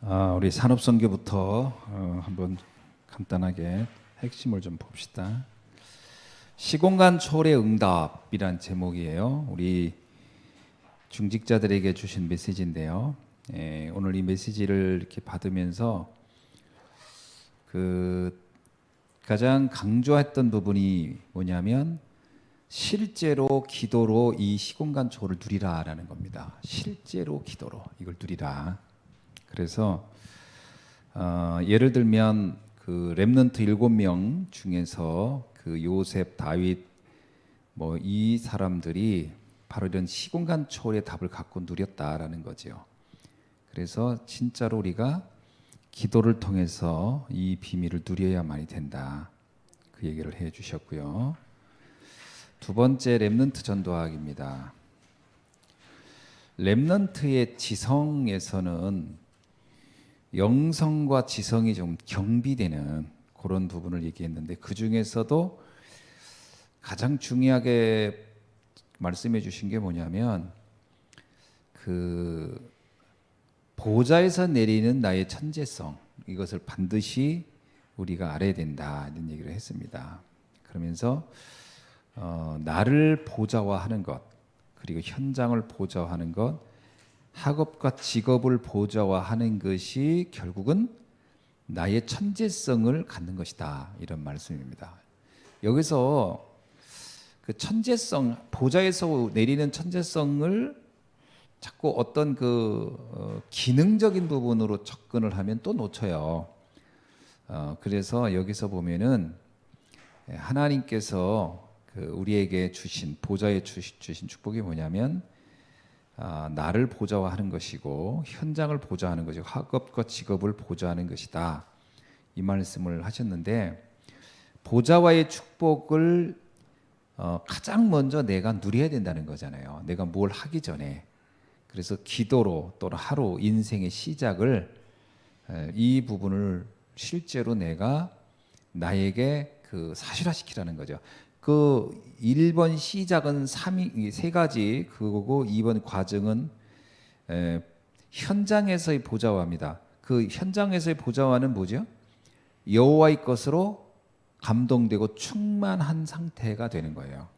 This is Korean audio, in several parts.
우리 산업선교부터 한번 간단하게 핵심을 좀 봅시다. 시공간 초월의 응답이란 제목이에요. 우리 중직자들에게 주신 메시지인데요. 오늘 이 메시지를 이렇게 받으면서 가장 강조했던 부분이 뭐냐면 실제로 기도로 이 시공간 초월을 누리라라는 겁니다. 실제로 기도로 이걸 누리라. 그래서 예를 들면 그 렘넌트 7명 중에서 그 요셉, 다윗 뭐 이 사람들이 바로 이런 시공간 초월의 답을 갖고 누렸다라는 거죠. 그래서 진짜로 우리가 기도를 통해서 이 비밀을 누려야만이 된다. 그 얘기를 해 주셨고요. 두 번째 렘넌트 전도학입니다. 렘넌트의 지성에서는 영성과 지성이 좀 경비되는 그런 부분을 얘기했는데, 그 중에서도 가장 중요하게 말씀해 주신 게 뭐냐면 그 보좌에서 내리는 나의 천재성, 이것을 반드시 우리가 알아야 된다, 이런 얘기를 했습니다. 그러면서 나를 보좌화하는 것, 그리고 현장을 보좌화하는 것, 학업과 직업을 보좌화하는 것이 결국은 나의 천재성을 갖는 것이다, 이런 말씀입니다. 여기서 그 천재성, 보좌에서 내리는 천재성을 자꾸 어떤 기능적인 부분으로 접근을 하면 또 놓쳐요. 그래서 여기서 보면은 하나님께서 우리에게 주신 보좌에 주신 축복이 뭐냐면 나를 보좌화하는 것이고 현장을 보좌하는 것이고 학업과 직업을 보좌하는 것이다, 이 말씀을 하셨는데, 보좌와의 축복을 가장 먼저 내가 누려야 된다는 거잖아요. 내가 뭘 하기 전에. 그래서 기도로 또는 하루 인생의 시작을 이 부분을 실제로 내가 나에게 사실화시키라는 거죠. 1번 시작은 세 가지 그거고, 2번 과정은 현장에서의 보좌화입니다. 그 현장에서의 보좌화는 뭐죠? 여호와의 것으로 감동되고 충만한 상태가 되는 거예요.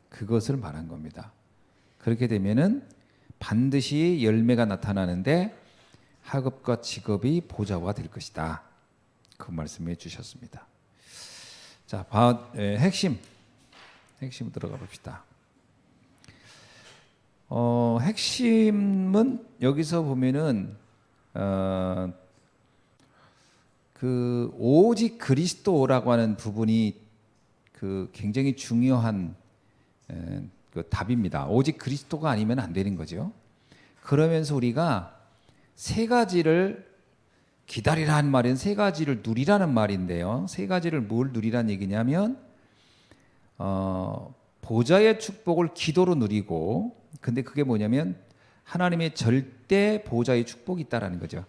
그것을 말한 겁니다. 그렇게 되면은 반드시 열매가 나타나는데 학업과 직업이 보좌화 될 것이다, 그 말씀해 주셨습니다. 자, 핵심 들어가 봅시다. 핵심은 여기서 보면은 오직 그리스도라고 하는 부분이 굉장히 중요한 답입니다. 오직 그리스도가 아니면 안 되는 거죠. 그러면서 우리가 세 가지를 기다리라는 말은 세 가지를 누리라는 말인데요. 세 가지를 뭘 누리라는 얘기냐면 보좌의 축복을 기도로 누리고, 근데 그게 뭐냐면 하나님의 절대 보좌의 축복이 있다라는 거죠.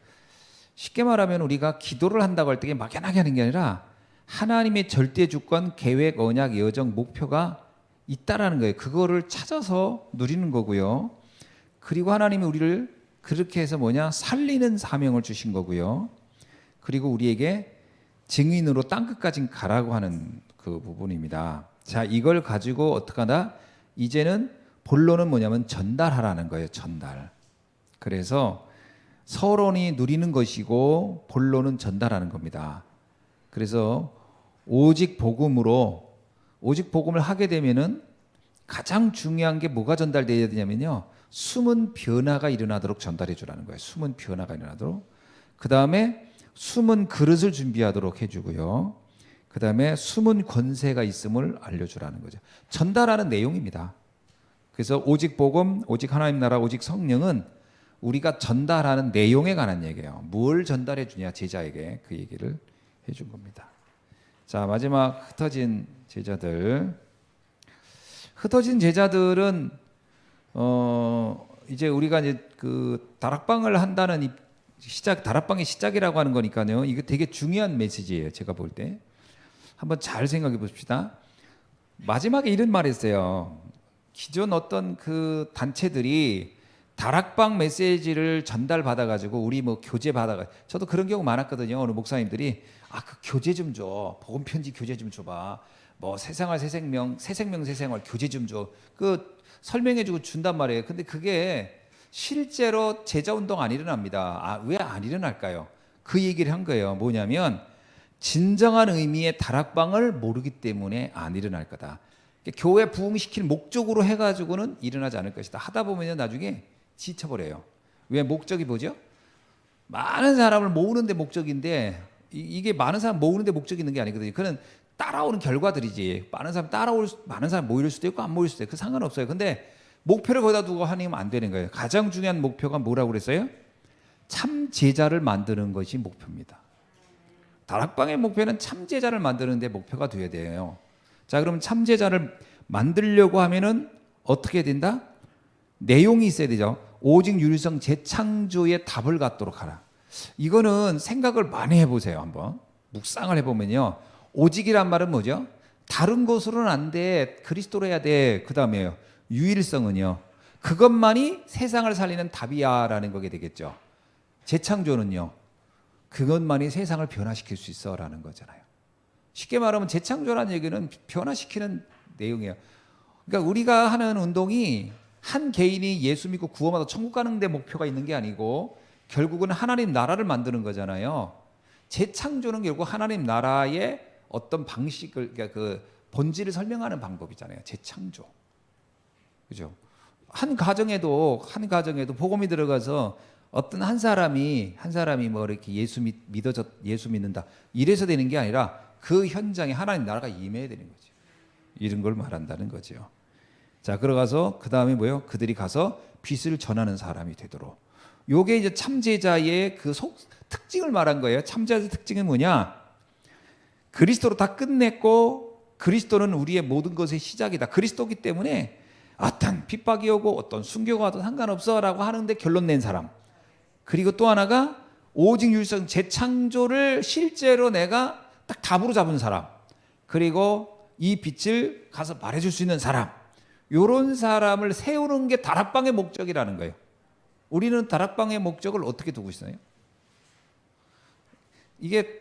쉽게 말하면 우리가 기도를 한다고 할 때 막연하게 하는 게 아니라 하나님의 절대 주권, 계획, 언약, 여정, 목표가 있다라는 거예요. 그거를 찾아서 누리는 거고요. 그리고 하나님이 우리를 그렇게 해서 살리는 사명을 주신 거고요. 그리고 우리에게 증인으로 땅끝까지 가라고 하는 그 부분입니다. 자, 이걸 가지고 어떡하나? 이제는 본론은 뭐냐면 전달하라는 거예요. 전달. 그래서 서론이 누리는 것이고 본론은 전달하는 겁니다. 그래서 오직 복음을 하게 되면은 가장 중요한 게 뭐가 전달되어야 되냐면요, 숨은 변화가 일어나도록 전달해 주라는 거예요. 숨은 변화가 일어나도록. 그 다음에 숨은 그릇을 준비하도록 해주고요. 그 다음에 숨은 권세가 있음을 알려주라는 거죠. 전달하는 내용입니다. 그래서 오직 복음, 오직 하나님 나라, 오직 성령은 우리가 전달하는 내용에 관한 얘기예요. 뭘 전달해 주냐, 제자에게 그 얘기를 해준 겁니다. 자, 마지막 흩어진 제자들. 흩어진 제자들은 이제 우리가 이제 다락방을 한다는 다락방의 시작이라고 하는 거니까요. 이거 되게 중요한 메시지예요. 제가 볼 때 한번 잘 생각해 봅시다. 마지막에 이런 말을 했어요. 기존 어떤 단체들이 다락방 메시지를 전달받아가지고 우리 뭐 교재 받아가, 저도 그런 경우 많았거든요. 어느 목사님들이 그 교재 좀 줘, 복음 편지 교재 좀 줘봐, 뭐 새생활 새생명 새생명 새생활 교재 좀 줘, 그 설명해주고 준단 말이에요. 근데 그게 실제로 제자 운동 안 일어납니다. 왜 안 일어날까요? 그 얘기를 한 거예요. 뭐냐면 진정한 의미의 다락방을 모르기 때문에 안 일어날 거다. 교회 부흥시킬 목적으로 해가지고는 일어나지 않을 것이다. 하다 보면 나중에 지쳐버려요. 왜? 목적이 뭐죠? 많은 사람을 모으는 데 목적인데, 이게 많은 사람 모으는 데 목적이 있는 게 아니거든요. 그는 따라오는 결과들이지. 많은 사람 모일 수도 있고 안 모일 수도 있고, 그 상관없어요. 근데 목표를 거기다 두고 하면 안 되는 거예요. 가장 중요한 목표가 뭐라고 그랬어요? 참 제자를 만드는 것이 목표입니다. 다락방의 목표는 참 제자를 만드는 데 목표가 되어야 돼요. 자, 그럼 참 제자를 만들려고 하면은 어떻게 된다? 내용이 있어야 되죠. 오직 유일성 재창조의 답을 갖도록 하라. 이거는 생각을 많이 해보세요. 한번 묵상을 해보면요. 오직이란 말은 뭐죠? 다른 것으로는 안 돼. 그리스도로 해야 돼. 그 다음에요. 유일성은요. 그것만이 세상을 살리는 답이야라는 거게 되겠죠. 재창조는요. 그것만이 세상을 변화시킬 수 있어라는 거잖아요. 쉽게 말하면 재창조라는 얘기는 변화시키는 내용이에요. 그러니까 우리가 하는 운동이 한 개인이 예수 믿고 구원받아 천국 가는 데 목표가 있는 게 아니고 결국은 하나님 나라를 만드는 거잖아요. 재창조는 결국 하나님 나라의 어떤 방식을, 그러니까 그 본질을 설명하는 방법이잖아요. 재창조. 그죠? 한 가정에도 복음이 들어가서 어떤 한 사람이 뭐 이렇게 예수 믿는다. 이래서 되는 게 아니라 그 현장에 하나님 나라가 임해야 되는 거죠. 이런 걸 말한다는 거죠. 자, 그러가서 그 다음에 뭐요? 그들이 가서 빛을 전하는 사람이 되도록. 요게 이제 참제자의 그 특징을 말한 거예요. 참제자의 특징은 뭐냐? 그리스도로 다 끝냈고 그리스도는 우리의 모든 것의 시작이다. 그리스도기 때문에 어떤 핍박이 오고 어떤 순교가 와도 상관없어라고 하는데 결론 낸 사람. 그리고 또 하나가 오직 유일성 재창조를 실제로 내가 딱 답으로 잡은 사람. 그리고 이 빛을 가서 말해줄 수 있는 사람. 이런 사람을 세우는 게 다락방의 목적이라는 거예요. 우리는 다락방의 목적을 어떻게 두고 있어요? 이게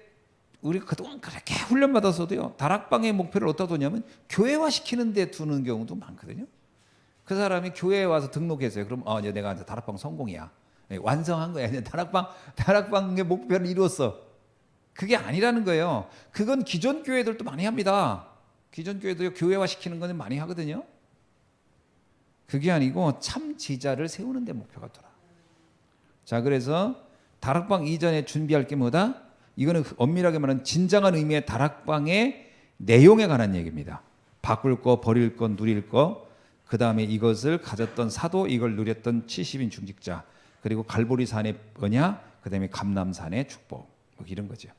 우리가 그동안 그렇게 훈련받았어도요. 다락방의 목표를 어디다 두냐면 교회화시키는 데 두는 경우도 많거든요. 그 사람이 교회에 와서 등록했어요. 그럼 이제 내가 이제 다락방 성공이야. 완성한 거야. 이제 다락방의 목표를 이루었어. 그게 아니라는 거예요. 그건 기존 교회들도 많이 합니다. 기존 교회도 교회화시키는 거는 많이 하거든요. 그게 아니고 참 제자를 세우는 데 목표가 더라. 자, 그래서 다락방 이전에 준비할 게 뭐다? 이거는 엄밀하게 말하면 진정한 의미의 다락방의 내용에 관한 얘기입니다. 바꿀 거, 버릴 거, 누릴 거, 그 다음에 이것을 가졌던 사도, 이걸 누렸던 70인 중직자, 그리고 갈보리산의 언약, 그 다음에 감람산의 축복, 뭐 이런 거죠.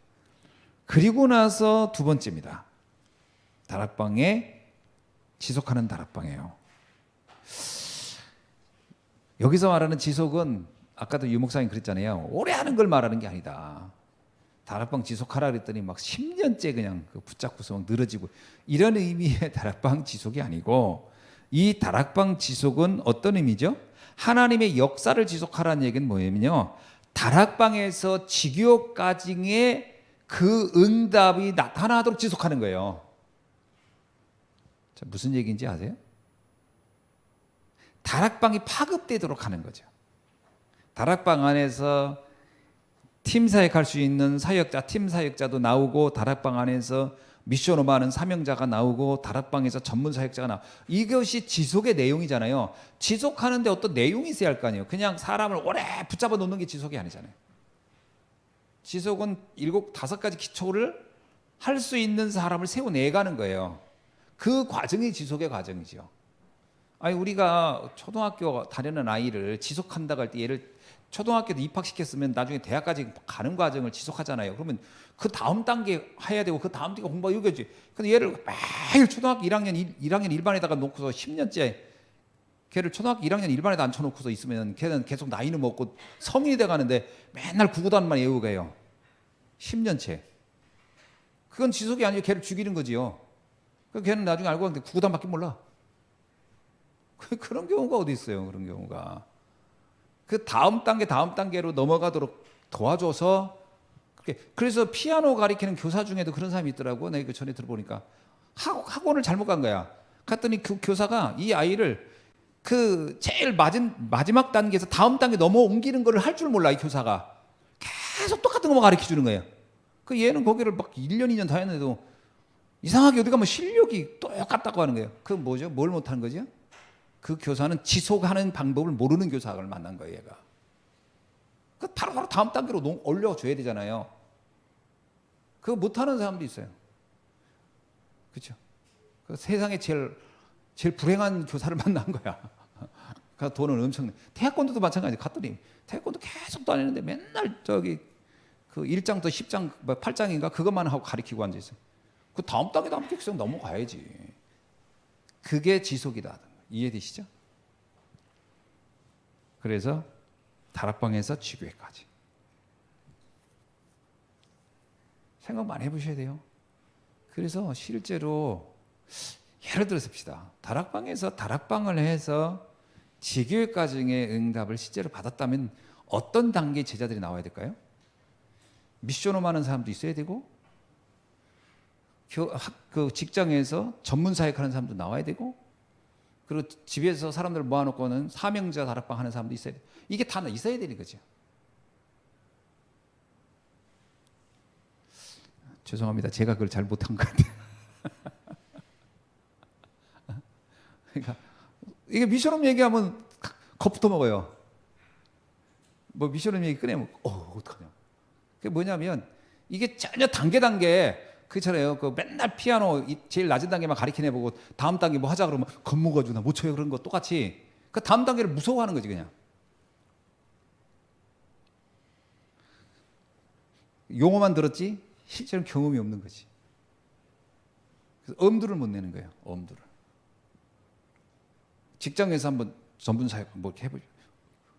그리고 나서 두 번째입니다. 다락방에 지속하는 다락방이에요. 여기서 말하는 지속은 아까도 유 목사님 그랬잖아요. 오래 하는 걸 말하는 게 아니다. 다락방 지속하라 그랬더니 막 10년째 그냥 붙잡고서 막 늘어지고 이런 의미의 다락방 지속이 아니고, 이 다락방 지속은 어떤 의미죠? 하나님의 역사를 지속하라는 얘기는 뭐냐면요. 다락방에서 지교까지의 그 응답이 나타나도록 지속하는 거예요. 자, 무슨 얘기인지 아세요? 다락방이 파급되도록 하는 거죠. 다락방 안에서 팀 사역할 수 있는 사역자, 팀 사역자도 나오고, 다락방 안에서 미션 오버하는 사명자가 나오고, 다락방에서 전문 사역자가 나오고, 이것이 지속의 내용이잖아요. 지속하는데 어떤 내용이 있어야 할 거 아니에요. 그냥 사람을 오래 붙잡아 놓는 게 지속이 아니잖아요. 지속은 5가지 기초를 할 수 있는 사람을 세워내가는 거예요. 그 과정이 지속의 과정이죠. 아니, 우리가 초등학교 다니는 아이를 지속한다고 할 때, 얘를 초등학교도 입학시켰으면 나중에 대학까지 가는 과정을 지속하잖아요. 그러면 그 다음 단계 해야 되고, 그 다음 단계 공부하고 이거지. 근데 얘를 매일 초등학교 1학년 일반에다가 놓고서 10년째 걔를 초등학교 1학년 일반에다 앉혀놓고서 있으면 걔는 계속 나이는 먹고 성인이 돼가는데 맨날 구구단만 외우고 해요. 10년째. 그건 지속이 아니고 걔를 죽이는 거지요. 걔는 나중에 알고 봤는데 구구단밖에 몰라. 그런 경우가 어디 있어요. 그런 경우가. 그 다음 단계로 넘어가도록 도와줘서 그래서 피아노 가리키는 교사 중에도 그런 사람이 있더라고. 내가 그 전에 들어보니까 학원을 잘못 간 거야. 갔더니 그 교사가 이 아이를 그 제일 마지막 단계에서 다음 단계 넘어 옮기는 걸 할 줄 몰라. 이 교사가 계속 똑같은 것만 가르쳐 주는 거예요. 그 얘는 거기를 막 1년 2년 다 했는데도 이상하게 어디 가면 실력이 똑같다고 하는 거예요. 그 뭐죠? 뭘 못하는 거죠? 그 교사는 지속하는 방법을 모르는 교사를 만난 거예요. 얘가. 그 바로 다음 단계로 올려줘야 되잖아요. 그거 못하는 사람도 있어요. 그렇죠? 그 세상에 제일 불행한 교사를 만난 거야. 그 돈은 엄청나. 태권도도 마찬가지. 갔더니 태권도 계속 다니는데 맨날 저기 그 1장부터 10장, 8장인가 그것만 하고 가리키고 앉아 있어요. 그 다음 단계 계속 넘어가야지. 그게 지속이다. 이해되시죠? 그래서 다락방에서 지교회까지. 생각 많이 해보셔야 돼요. 그래서 실제로 예를 들어서 봅시다. 다락방에서 다락방을 해서 지교회까지의 응답을 실제로 받았다면 어떤 단계의 제자들이 나와야 될까요? 미션홈 하는 사람도 있어야 되고 그 직장에서 전문 사역하는 사람도 나와야 되고 그리고 집에서 사람들 모아놓고는 사명자 다락방 하는 사람도 있어야 돼. 이게 다 있어야 되는 거죠. 죄송합니다. 제가 그걸 잘 못한 것 같아요. 그러니까 이게 미션홈 얘기하면 겁부터 먹어요. 뭐 미션홈 얘기 꺼내면 어떡하냐. 그게 뭐냐면 이게 전혀 단계 그렇잖아요. 그 맨날 피아노 제일 낮은 단계만 가르치네 보고 다음 단계 뭐 하자 그러면 겁먹어가지고 나 못 쳐요 그런 거 똑같이 그 다음 단계를 무서워하는 거지 그냥. 용어만 들었지 실제로는 경험이 없는 거지. 그래서 엄두를 못 내는 거예요. 엄두를. 직장에서 한번 전문 사역 뭐 이렇게 해보죠.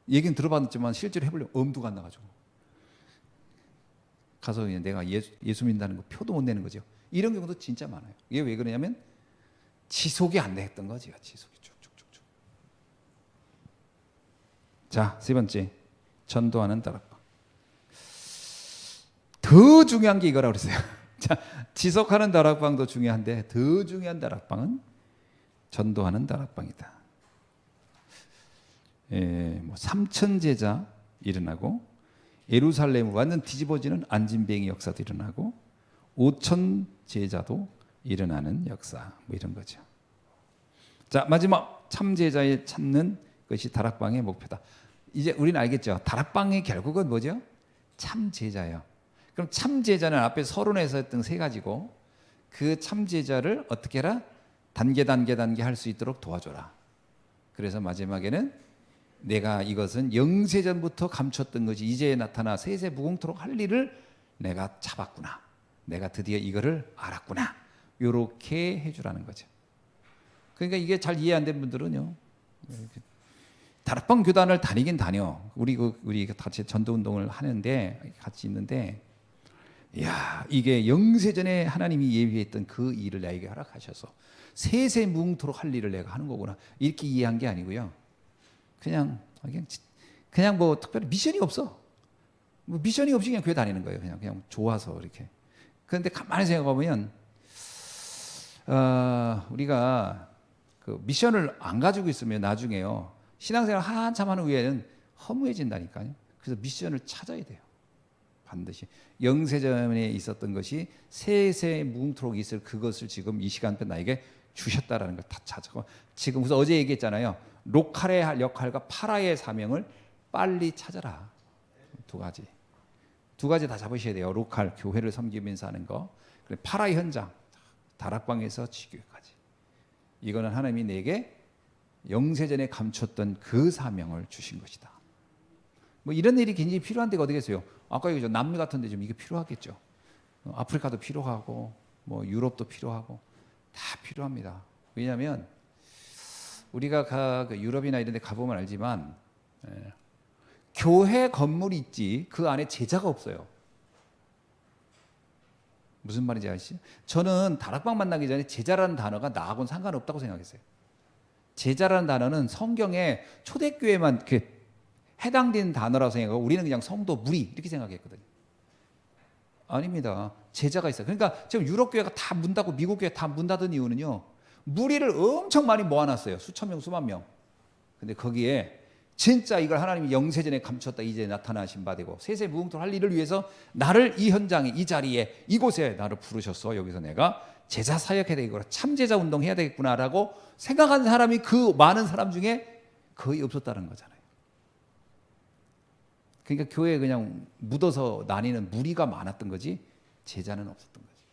얘기는 들어봤지만 실제로 해보려면 엄두가 안 나가지고 가서 그냥 내가 예수 믿는다는 거 표도 못 내는 거죠. 이런 경우도 진짜 많아요. 이게 왜 그러냐면 지속이 안 됐던 거지. 지속이 쭉쭉쭉쭉. 자, 세 번째 전도하는 다락방. 더 중요한 게 이거라고 그랬어요. 자, 지속하는 다락방도 중요한데 더 중요한 다락방은 전도하는 다락방이다. 뭐 3천 제자 일어나고 예루살렘을 완전 뒤집어지는 안진뱅이 역사도 일어나고 5천 제자도 일어나는 역사 뭐 이런 거죠. 자, 마지막 참 제자에 찾는 것이 다락방의 목표다. 이제 우리는 알겠죠. 다락방의 결국은 뭐죠? 참 제자예요. 그럼 참 제자는 앞에 서론에서 했던 세 가지고 그 참 제자를 어떻게 해라? 단계 할 수 있도록 도와줘라. 그래서 마지막에는 내가 이것은 영세전부터 감췄던 것이 이제 나타나 세세 무궁토록 할 일을 내가 잡았구나. 내가 드디어 이거를 알았구나. 이렇게 해주라는 거죠. 그러니까 이게 잘 이해 안 된 분들은요. 다락방 교단을 다니긴 다녀. 우리 같이 전도 운동을 하는데 같이 있는데, 야 이게 영세전에 하나님이 예비했던 그 일을 나에게 허락하셔서 세세 무궁토록 할 일을 내가 하는 거구나. 이렇게 이해한 게 아니고요. 그냥 뭐 특별히 미션이 없어. 뭐 미션이 없이 그냥 교회 다니는 거예요. 그냥 좋아서 이렇게. 그런데 가만히 생각해 보면 우리가 그 미션을 안 가지고 있으면 나중에요. 신앙생활 한참 하는 후에는 허무해진다니까요. 그래서 미션을 찾아야 돼요. 반드시 영세전에 있었던 것이 세세 무궁토록 있을 그것을 지금 이 시간대 나에게 주셨다라는 걸 다 찾아고 지금 우선 어제 얘기했잖아요. 로컬의 할 역할과 파라의 사명을 빨리 찾아라. 두 가지 다 잡으셔야 돼요. 로컬 교회를 섬기면서 하는 거, 그리고 파라의 현장 다락방에서 지교회까지. 이거는 하나님이 내게 영세전에 감췄던 그 사명을 주신 것이다. 뭐 이런 일이 굉장히 필요한 데가 어디겠어요? 아까 얘기했죠. 남미 같은데 좀 이게 필요하겠죠. 아프리카도 필요하고 뭐 유럽도 필요하고 다 필요합니다. 왜냐하면 우리가 유럽이나 이런 데 가보면 알지만 교회 건물이 있지 그 안에 제자가 없어요. 무슨 말인지 아시죠? 저는 다락방 만나기 전에 제자라는 단어가 나하고는 상관없다고 생각했어요. 제자라는 단어는 성경에 초대교회만 해당되는 단어라고 생각하고 우리는 그냥 성도 무리 이렇게 생각했거든요. 아닙니다. 제자가 있어요. 그러니까 지금 유럽 교회가 다 문 닫고 미국 교회 다 문 닫은 이유는요. 무리를 엄청 많이 모아놨어요. 수천 명, 수만 명. 근데 거기에 진짜 이걸 하나님이 영세전에 감췄다 이제 나타나신 바 되고 세세 무궁토를 할 일을 위해서 나를 이 현장에 이 자리에 이곳에 나를 부르셨어. 여기서 내가 제자 사역해야 되겠구나. 참 제자 운동 해야 되겠구나라고 생각하는 사람이 그 많은 사람 중에 거의 없었다는 거잖아요. 그러니까 교회에 그냥 묻어서 나뉘는 무리가 많았던 거지 제자는 없었던 거지.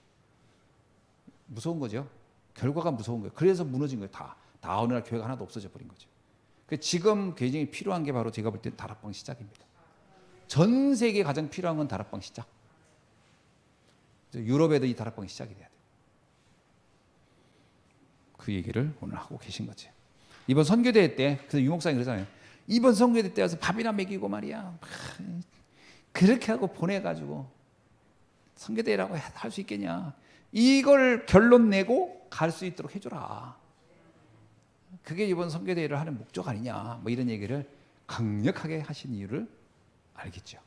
무서운 거죠. 결과가 무서운 거예요. 그래서 무너진 거예요. 다 어느 날 교회가 하나도 없어져 버린 거죠. 지금 굉장히 필요한 게 바로 제가 볼 때 다락방 시작입니다. 전 세계에 가장 필요한 건 다락방 시작. 유럽에도 이 다락방 시작이 돼야 돼요. 그 얘기를 오늘 하고 계신 거지. 이번 선교대회 때 그래서 유 목사님 그러잖아요. 이번 선교대 때 와서 밥이나 먹이고 말이야. 그렇게 하고 보내가지고 선교대회라고 할 수 있겠냐. 이걸 결론 내고 갈 수 있도록 해줘라. 그게 이번 선교대회를 하는 목적 아니냐. 뭐 이런 얘기를 강력하게 하신 이유를 알겠죠.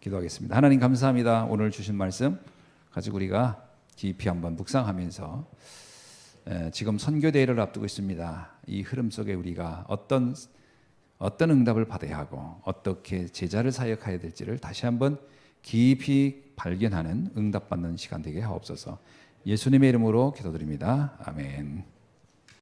기도하겠습니다. 하나님 감사합니다. 오늘 주신 말씀 가지고 우리가 깊이 한번 묵상하면서 지금 선교대회를 앞두고 있습니다. 이 흐름 속에 우리가 어떤 응답을 받아야 하고 어떻게 제자를 사역해야 될지를 다시 한번 깊이 발견하는 응답받는 시간 되게 하옵소서. 예수님의 이름으로 기도드립니다. 아멘.